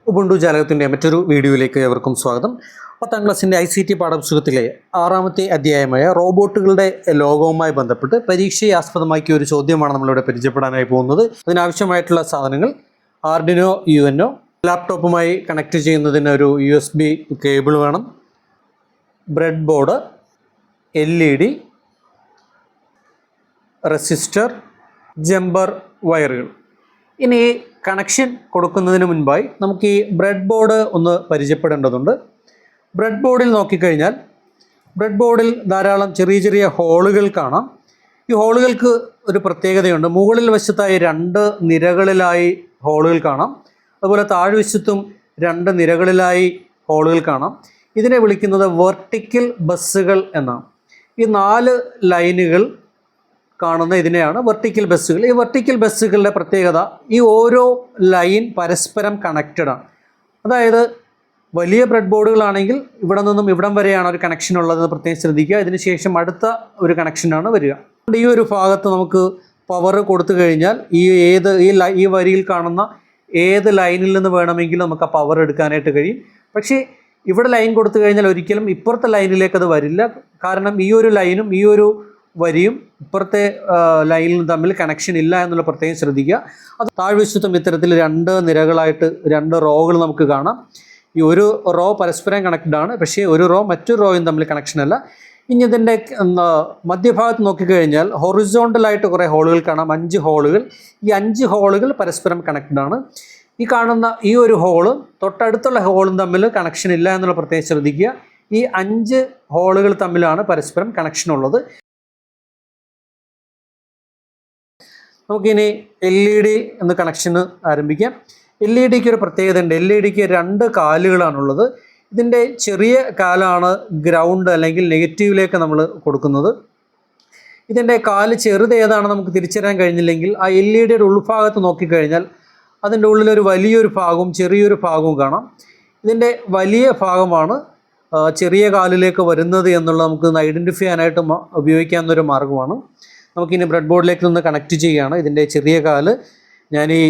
Ubuntu ജാലകത്തിൻ്റെ മറ്റൊരു വീഡിയോയിലേക്ക് ഏവർക്കും സ്വാഗതം. 10ാം ക്ലാസ്സിൻ്റെ ICT പാഠപുസ്തകത്തിലെ 6ാമത്തെ അധ്യായമായ റോബോട്ടുകളുടെ ലോകവുമായി ബന്ധപ്പെട്ട് പരീക്ഷയെ ആസ്പദമാക്കിയ ഒരു ചോദ്യമാണ് നമ്മളിവിടെ പരിചയപ്പെടാനായി പോകുന്നത്. അതിനാവശ്യമായിട്ടുള്ള സാധനങ്ങൾ ആർഡിനോ UNO, ലാപ്ടോപ്പുമായി കണക്ട് ചെയ്യുന്നതിന് ഒരു USB കേബിൾ വേണം, bread board, LED, resistor, jumper വയറുകൾ. ഇനി കണക്ഷൻ കൊടുക്കുന്നതിന് മുൻപായി നമുക്ക് ഈ ബ്രെഡ് ബോർഡ് ഒന്ന് പരിചയപ്പെടേണ്ടതുണ്ട്. ബ്രെഡ് ബോർഡിൽ നോക്കിക്കഴിഞ്ഞാൽ ബ്രെഡ് ബോർഡിൽ ധാരാളം ചെറിയ ചെറിയ ഹോളുകൾ കാണാം. ഈ ഹോളുകൾക്ക് ഒരു പ്രത്യേകതയുണ്ട്. മുകളിൽ വശത്തായി 2 നിരകളിലായി ഹോളുകൾ കാണാം. അതുപോലെ താഴ്വശത്തും 2 നിരകളിലായി ഹോളുകൾ കാണാം. ഇതിനെ വിളിക്കുന്നത് വെർട്ടിക്കൽ ബസ്സുകൾ എന്നാണ്. ഈ 4 ലൈനുകൾ കാണുന്ന ഇതിനെയാണ് വെർട്ടിക്കൽ ബസ്സുകൾ. ഈ വെർട്ടിക്കൽ ബസ്സുകളുടെ പ്രത്യേകത, ഈ ഓരോ ലൈൻ പരസ്പരം കണക്റ്റഡ് ആണ്. അതായത് വലിയ ബ്രെഡ് ബോർഡുകളാണെങ്കിൽ ഇവിടെ നിന്നും ഇവിടം വരെയാണ് ഒരു കണക്ഷൻ ഉള്ളതെന്ന് പ്രത്യേകം ശ്രദ്ധിക്കുക. ഇതിനുശേഷം അടുത്ത ഒരു കണക്ഷനാണ് വരിക. ഈ ഒരു ഭാഗത്ത് നമുക്ക് പവർ കൊടുത്തു കഴിഞ്ഞാൽ ഈ വരിയിൽ കാണുന്ന ഏത് ലൈനിൽ നിന്ന് വേണമെങ്കിലും നമുക്ക് ആ പവർ എടുക്കാനായിട്ട് കഴിയും. പക്ഷേ ഇവിടെ ലൈൻ കൊടുത്തു കഴിഞ്ഞാൽ ഒരിക്കലും ഇപ്പുറത്തെ ലൈനിലേക്ക് അത് വരില്ല. കാരണം ഈ ഒരു ലൈനും ഈ ഒരു വരിയും ഇപ്പുറത്തെ ലൈനിലും തമ്മിൽ കണക്ഷൻ ഇല്ല എന്നുള്ള പ്രത്യേകം ശ്രദ്ധിക്കുക. അത് താഴ്വശത്തും ഇത്തരത്തിൽ 2 നിരകളായിട്ട് 2 റോകൾ നമുക്ക് കാണാം. ഈ ഒരു റോ പരസ്പരം കണക്റ്റഡ് ആണ്, പക്ഷേ ഒരു റോ മറ്റൊരു റോയും തമ്മിൽ കണക്ഷൻ അല്ല. ഇനി ഇതിൻ്റെ മധ്യഭാഗത്ത് നോക്കിക്കഴിഞ്ഞാൽ ഹൊറിസോണ്ടലായിട്ട് കുറേ ഹോളുകൾ കാണാം, 5 ഹോളുകൾ. ഈ 5 ഹോളുകൾ പരസ്പരം കണക്റ്റഡ് ആണ്. ഈ കാണുന്ന ഈ ഒരു ഹോളും തൊട്ടടുത്തുള്ള ഹോളും തമ്മിൽ കണക്ഷൻ ഇല്ല എന്നുള്ള പ്രത്യേകം ശ്രദ്ധിക്കുക. ഈ 5 ഹോളുകൾ തമ്മിലാണ് പരസ്പരം കണക്ഷൻ ഉള്ളത്. നമുക്കിനി LED എന്ന കണക്ഷന് ആരംഭിക്കാം. LEDക്ക് ഒരു പ്രത്യേകത ഉണ്ട്. LEDക്ക് 2 കാലുകളാണുള്ളത്. ഇതിൻ്റെ ചെറിയ കാലാണ് ഗ്രൗണ്ട് അല്ലെങ്കിൽ നെഗറ്റീവിലേക്ക് നമ്മൾ കൊടുക്കുന്നത്. ഇതിൻ്റെ കാല് ചെറുത് ഏതാണെന്ന് നമുക്ക് തിരിച്ചറിയാൻ കഴിഞ്ഞില്ലെങ്കിൽ ആ LEDയുടെ ഉൾഭാഗത്ത് നോക്കിക്കഴിഞ്ഞാൽ അതിൻ്റെ ഉള്ളിലൊരു വലിയൊരു ഭാഗവും ചെറിയൊരു ഭാഗവും കാണാം. ഇതിൻ്റെ വലിയ ഭാഗമാണ് ചെറിയ കാലിലേക്ക് വരുന്നത് എന്നുള്ളത് നമുക്ക് ഐഡൻറ്റിഫൈ ചെയ്യാനായിട്ട് ഉപയോഗിക്കാവുന്നൊരു മാർഗ്ഗമാണ്. നമുക്കിനി ബ്രെഡ് ബോർഡിലേക്ക് ഒന്ന് കണക്ട് ചെയ്യുകയാണ്. ഇതിൻ്റെ ചെറിയ കാല് ഞാൻ ഈ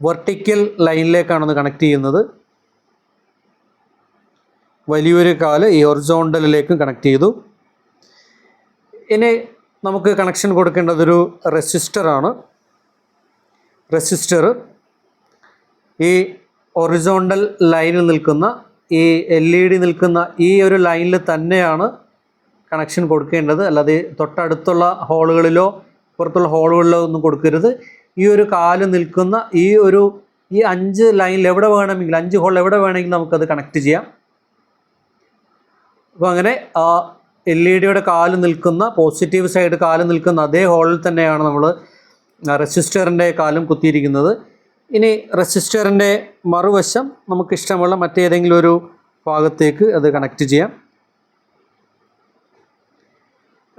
വെർട്ടിക്കൽ ലൈനിലേക്കാണ് കണക്ട് ചെയ്യുന്നത്. വലിയൊരു കാല് ഈ ഹൊറിസോണ്ടലിലേക്കും കണക്ട് ചെയ്തു. ഇനി നമുക്ക് കണക്ഷൻ കൊടുക്കേണ്ടതൊരു റെസിസ്റ്ററാണ്. റെസിസ്റ്റർ ഈ ഹൊറിസോണ്ടൽ ലൈനിൽ നിൽക്കുന്ന ഈ LED നിൽക്കുന്ന ഈ ഒരു ലൈനിൽ തന്നെയാണ് കണക്ഷൻ കൊടുക്കേണ്ടത്. അല്ലാതെ തൊട്ടടുത്തുള്ള ഹോളുകളിലോ പുറത്തുള്ള ഹോളുകളിലോ ഒന്നും കൊടുക്കരുത്. ഈ ഒരു കാല് നിൽക്കുന്ന ഈ 5 ലൈനിൽ എവിടെ വേണമെങ്കിലും 5 ഹോൾ എവിടെ വേണമെങ്കിലും നമുക്കത് കണക്ട് ചെയ്യാം. അപ്പോൾ അങ്ങനെ ആ LEDയുടെ കാല് നിൽക്കുന്ന പോസിറ്റീവ് സൈഡ് കാല് നിൽക്കുന്ന അതേ ഹോളിൽ തന്നെയാണ് നമ്മൾ റെസിസ്റ്ററിൻ്റെ കാലും കുത്തിയിരിക്കുന്നത്. ഇനി റെസിസ്റ്ററിൻ്റെ മറുവശം നമുക്കിഷ്ടമുള്ള മറ്റേതെങ്കിലും ഒരു ഭാഗത്തേക്ക് അത് കണക്ട് ചെയ്യാം.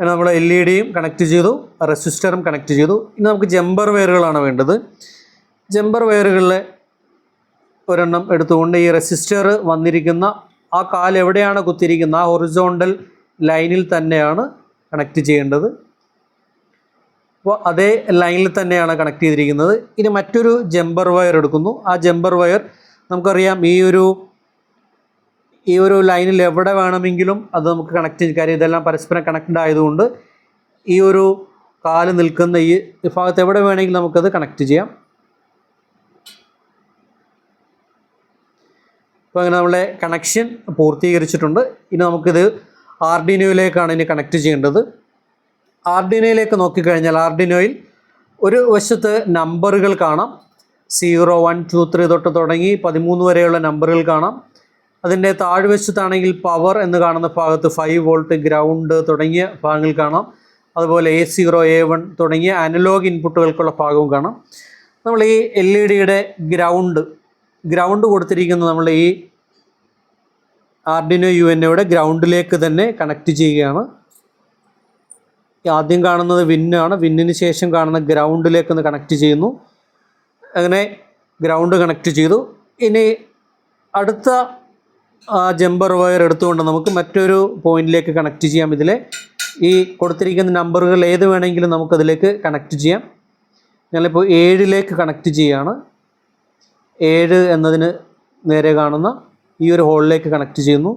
നമ്മൾ LEDയും കണക്ട് ചെയ്തു, റെസിസ്റ്ററും കണക്ട് ചെയ്തു. ഇനി നമുക്ക് ജമ്പർ വയറുകളാണ് വേണ്ടത്. ജമ്പർ വയറുകളിൽ ഒരെണ്ണം എടുത്തുകൊണ്ട് ഈ റെസിസ്റ്റർ വന്നിരിക്കുന്ന ആ കാല് എവിടെയാണ് കുത്തിയിരിക്കുന്നത് ആ ഹൊറിസോണ്ടൽ ലൈനിൽ തന്നെയാണ് കണക്ട് ചെയ്യേണ്ടത്. അപ്പോൾ അതേ ലൈനിൽ തന്നെയാണ് കണക്ട് ചെയ്തിരിക്കുന്നത്. ഇനി മറ്റൊരു ജമ്പർ വയർ എടുക്കുന്നു. ആ ജമ്പർ വയർ നമുക്കറിയാം ഈ ഒരു ലൈനിൽ എവിടെ വേണമെങ്കിലും അത് നമുക്ക് കണക്ട് ചെയ്യാൻ. കാര്യം ഇതെല്ലാം പരസ്പരം കണക്റ്റഡ് ആയതുകൊണ്ട് ഈ ഒരു കാല് നിൽക്കുന്ന ഈ ഭാഗത്ത് എവിടെ വേണമെങ്കിലും നമുക്കത് കണക്ട് ചെയ്യാം. അപ്പോൾ അങ്ങനെ നമ്മളെ കണക്ഷൻ പൂർത്തീകരിച്ചിട്ടുണ്ട്. ഇനി നമുക്കിത് ആർഡിനോയിലേക്കാണ് ഇനി കണക്ട് ചെയ്യേണ്ടത്. ആർഡിനോയിലേക്ക് നോക്കിക്കഴിഞ്ഞാൽ ആർഡിനോയിൽ ഒരു വശത്ത് നമ്പറുകൾ കാണാം. 0, 1, 2, 3 തൊട്ട് തുടങ്ങി 13 വരെയുള്ള നമ്പറുകൾ കാണാം. അതിൻ്റെ താഴ്വശത്താണെങ്കിൽ പവർ എന്ന് കാണുന്ന ഭാഗത്ത് 5 വോൾട്ട്, ഗ്രൗണ്ട് തുടങ്ങിയ ഭാഗങ്ങൾ കാണാം. അതുപോലെ A0, A1 തുടങ്ങിയ അനലോഗ് ഇൻപുട്ടുകൾക്കുള്ള ഭാഗവും കാണാം. നമ്മൾ ഈ LEDയുടെ ഗ്രൗണ്ട് കൊടുത്തിരിക്കുന്നത് നമ്മൾ ഈ ആർഡിനോ UNOയുടെ ഗ്രൗണ്ടിലേക്ക് തന്നെ കണക്ട് ചെയ്യുകയാണ്. ആദ്യം കാണുന്നത് വിന്നാണ്. വിന്നിന് ശേഷം കാണുന്ന ഗ്രൗണ്ടിലേക്ക് ഒന്ന് കണക്ട് ചെയ്യുന്നു. അങ്ങനെ ഗ്രൗണ്ട് കണക്ട് ചെയ്തു. ഇനി അടുത്ത ജമ്പർ വയർ എടുത്തുകൊണ്ട് നമുക്ക് മറ്റൊരു പോയിന്റിലേക്ക് കണക്ട് ചെയ്യാം. ഇതിലെ ഈ കൊടുത്തിരിക്കുന്ന നമ്പറുകൾ ഏത് വേണമെങ്കിലും നമുക്കതിലേക്ക് കണക്ട് ചെയ്യാം. ഞാനിപ്പോൾ 7ലേക്ക് കണക്ട് ചെയ്യുകയാണ്. 7 എന്നതിന് നേരെ കാണുന്ന ഈ ഒരു ഹോളിലേക്ക് കണക്ട് ചെയ്യുന്നു.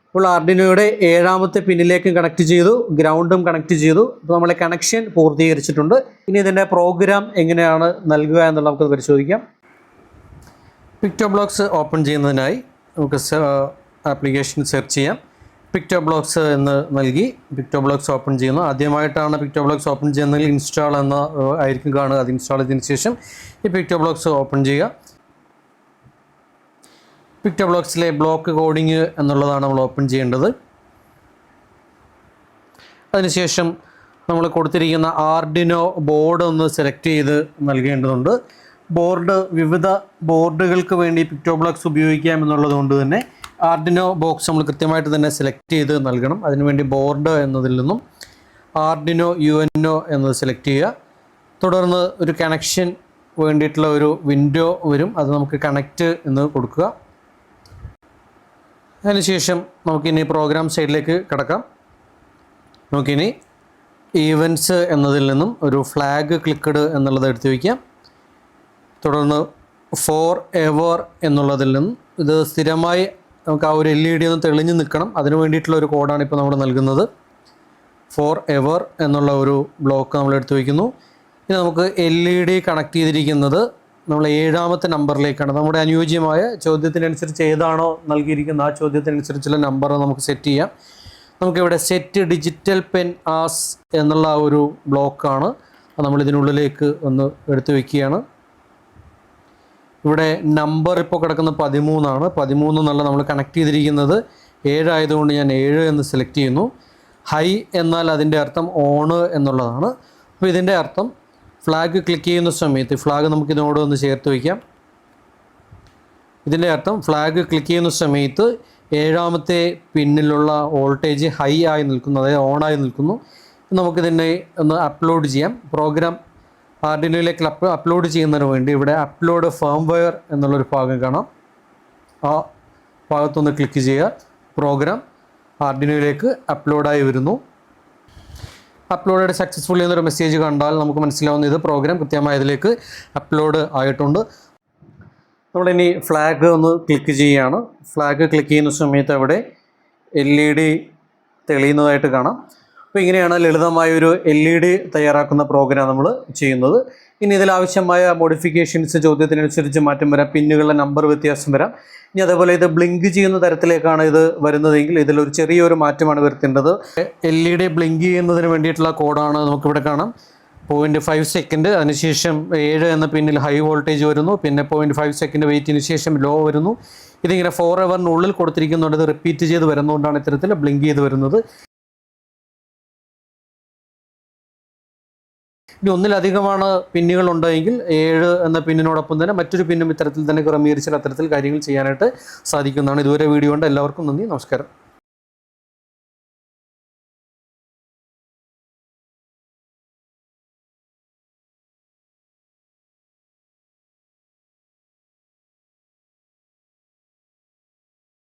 ഇപ്പോൾ ആർഡിനോയുടെ 7ാമത്തെ പിന്നിലേക്കും കണക്ട് ചെയ്തു, ഗ്രൗണ്ടും കണക്ട് ചെയ്തു. അപ്പോൾ നമ്മളെ കണക്ഷൻ പൂർത്തീകരിച്ചിട്ടുണ്ട്. ഇനി ഇതിൻ്റെ പ്രോഗ്രാം എങ്ങനെയാണ് നൽകുക എന്നുള്ളത് നമുക്ക് പരിശോധിക്കാം. പിക്ടോബ്ലോക്സ് ഓപ്പൺ ചെയ്യുന്നതിനായി നമുക്ക് ആപ്ലിക്കേഷൻ സെർച്ച് ചെയ്യാം. പിക്ടോബ്ലോക്സ് എന്ന് നൽകി പിക്ടോബ്ലോക്സ് ഓപ്പൺ ചെയ്യുന്നു. ആദ്യമായിട്ടാണ് പിക്ടോബ്ലോക്സ് ഓപ്പൺ ചെയ്യുന്നതിൽ ഇൻസ്റ്റാൾ എന്ന ആയിരിക്കും കാണുക. അത് ഇൻസ്റ്റാൾ ചെയ്തതിന് ശേഷം ഈ പിക്ടോബ്ലോക്സ് ഓപ്പൺ ചെയ്യുക. പിക്ടോബ്ലോക്സിലെ ബ്ലോക്ക് കോഡിങ് എന്നുള്ളതാണ് നമ്മൾ ഓപ്പൺ ചെയ്യേണ്ടത്. അതിനുശേഷം നമ്മൾ കൊടുത്തിരിക്കുന്ന ആർഡിനോ ബോർഡ് ഒന്ന് സെലക്ട് ചെയ്ത് നൽകേണ്ടതുണ്ട്. ബോർഡ് വിവിധ ബോർഡുകൾക്ക് വേണ്ടി പിക്ടോബ്ലോക്സ് ഉപയോഗിക്കാം എന്നുള്ളത് കൊണ്ട് തന്നെ ആർഡിനോ ബോക്സ് നമ്മൾ കൃത്യമായിട്ട് തന്നെ സെലക്ട് ചെയ്ത് നൽകണം. അതിനുവേണ്ടി ബോർഡ് എന്നതിൽ നിന്നും ആർഡിനോ UNO എന്നത് സെലക്ട് ചെയ്യുക. തുടർന്ന് ഒരു കണക്ഷൻ വേണ്ടിയിട്ടുള്ള ഒരു വിൻഡോ വരും. അത് നമുക്ക് കണക്റ്റ് എന്ന് കൊടുക്കുക. അതിനുശേഷം നമുക്കിനി പ്രോഗ്രാം സൈഡിലേക്ക് കിടക്കാം. നമുക്കിനി ഈവൻറ്റ്സ് എന്നതിൽ നിന്നും ഒരു ഫ്ലാഗ് ക്ലിക്കഡ് എന്നുള്ളത് എടുത്ത് വയ്ക്കാം. തുടർന്ന് ഫോർ എവർ എന്നുള്ളതിൽ നിന്നും ഇത് സ്ഥിരമായി നമുക്ക് ആ ഒരു LED ഒന്ന് തെളിഞ്ഞ് നിൽക്കണം. അതിന് വേണ്ടിയിട്ടുള്ള ഒരു കോഡാണ് ഇപ്പോൾ നമ്മൾ നൽകുന്നത്. ഫോർ എവർ എന്നുള്ള ഒരു ബ്ലോക്ക് നമ്മൾ എടുത്ത് വയ്ക്കുന്നു. ഇനി നമുക്ക് LED കണക്ട് ചെയ്തിരിക്കുന്നത് നമ്മൾ 7ാമത്തെ നമ്പറിലേക്കാണ്. നമ്മുടെ അനുയോജ്യമായ ചോദ്യത്തിനനുസരിച്ച് ഏതാണോ നൽകിയിരിക്കുന്ന ആ ചോദ്യത്തിനനുസരിച്ചുള്ള നമ്പർ നമുക്ക് സെറ്റ് ചെയ്യാം. നമുക്കിവിടെ സെറ്റ് ഡിജിറ്റൽ പെൻ ആസ് എന്നുള്ള ഒരു ബ്ലോക്കാണ്. നമ്മൾ ഇതിനുള്ളിലേക്ക് ഒന്ന് എടുത്തു വയ്ക്കുകയാണ്. ഇവിടെ നമ്പർ ഇപ്പോൾ കിടക്കുന്ന 13 13 എന്നുള്ള നമ്മൾ കണക്ട് ചെയ്തിരിക്കുന്നത് 7 ആയതുകൊണ്ട് ഞാൻ 7 എന്ന് സെലക്ട് ചെയ്യുന്നു. ഹൈ എന്നാൽ അതിൻ്റെ അർത്ഥം ഓണ് എന്നുള്ളതാണ്. അപ്പോൾ ഇതിൻ്റെ അർത്ഥം ഫ്ലാഗ് ക്ലിക്ക് ചെയ്യുന്ന സമയത്ത് ഫ്ലാഗ് നമുക്ക് ഇതിനോട് ഒന്ന് ചേർത്ത് വയ്ക്കാം. ഇതിൻ്റെ അർത്ഥം ഫ്ലാഗ് ക്ലിക്ക് ചെയ്യുന്ന സമയത്ത് 7ാമത്തെ പിന്നിലുള്ള വോൾട്ടേജ് ഹൈ ആയി നിൽക്കുന്നു, അതായത് ഓണായി നിൽക്കുന്നു. നമുക്കിതിനെ ഒന്ന് അപ്ലോഡ് ചെയ്യാം. പ്രോഗ്രാം ആർഡിനോയിലേക്ക് അപ്ലോഡ് ചെയ്യുന്നതിന് വേണ്ടി ഇവിടെ അപ്ലോഡ് ഫേംവെയർ എന്നുള്ളൊരു ഭാഗം കാണാം. ആ ഭാഗത്തൊന്ന് ക്ലിക്ക് ചെയ്യുക. പ്രോഗ്രാം ആർഡിനോയിലേക്ക് അപ്ലോഡായി വരുന്നു. അപ്ലോഡ് സക്സസ്ഫുള്ളി എന്നൊരു മെസ്സേജ് കണ്ടാൽ നമുക്ക് മനസ്സിലാവുന്ന ഇത് പ്രോഗ്രാം കൃത്യമായി ഇതിലേക്ക് അപ്ലോഡ് ആയിട്ടുണ്ട്. നമ്മളിനി ഫ്ലാഗ് ഒന്ന് ക്ലിക്ക് ചെയ്യുകയാണ്. ഫ്ലാഗ് ക്ലിക്ക് ചെയ്യുന്ന സമയത്ത് അവിടെ LED തെളിയുന്നതായിട്ട് കാണാം. അപ്പോൾ ഇങ്ങനെയാണ് ലളിതമായൊരു LED തയ്യാറാക്കുന്ന പ്രോഗ്രാം നമ്മൾ ചെയ്യുന്നത്. ഇനി ഇതിലാവശ്യമായ മോഡിഫിക്കേഷൻസ് ചോദ്യത്തിനനുസരിച്ച് മാറ്റം വരാം. പിന്നുകളുടെ നമ്പർ വ്യത്യാസം വരാം. ഇനി അതേപോലെ ഇത് ബ്ലിങ്ക് ചെയ്യുന്ന തരത്തിലേക്കാണ് ഇത് വരുന്നതെങ്കിൽ ഇതിലൊരു ചെറിയൊരു മാറ്റമാണ് വരുത്തേണ്ടത്. LED ബ്ലിങ്ക് ചെയ്യുന്നതിന് വേണ്ടിയിട്ടുള്ള കോഡാണ് നമുക്കിവിടെ കാണാം. 0.5 സെക്കൻഡ്, അതിനുശേഷം 7 എന്ന പിന്നിൽ ഹൈ വോൾട്ടേജ് വരുന്നു. പിന്നെ 0.5 സെക്കൻഡ് വെയിറ്റിന് ശേഷം ലോ വരുന്നു. ഇതിങ്ങനെ 4 ഹവറിനുള്ളിൽ കൊടുത്തിരിക്കുന്നുണ്ട്. ഇത് റിപ്പീറ്റ് ചെയ്ത് വരുന്നതുകൊണ്ടാണ് ഇത്തരത്തിൽ ബ്ലിങ്ക് ചെയ്ത് വരുന്നത്. ഇനി ഒന്നിലധികമാണ് പിന്നുകൾ ഉണ്ടെങ്കിൽ 7 എന്ന പിന്നിനോടൊപ്പം തന്നെ മറ്റൊരു പിന്നും ഇത്തരത്തിൽ തന്നെ ക്രമീകരിച്ചാൽ അത്തരത്തിൽ കാര്യങ്ങൾ ചെയ്യാനായിട്ട് സാധിക്കുന്നതാണ്. ഇതുവരെ വീഡിയോ കൊണ്ട് എല്ലാവർക്കും നന്ദി, നമസ്കാരം.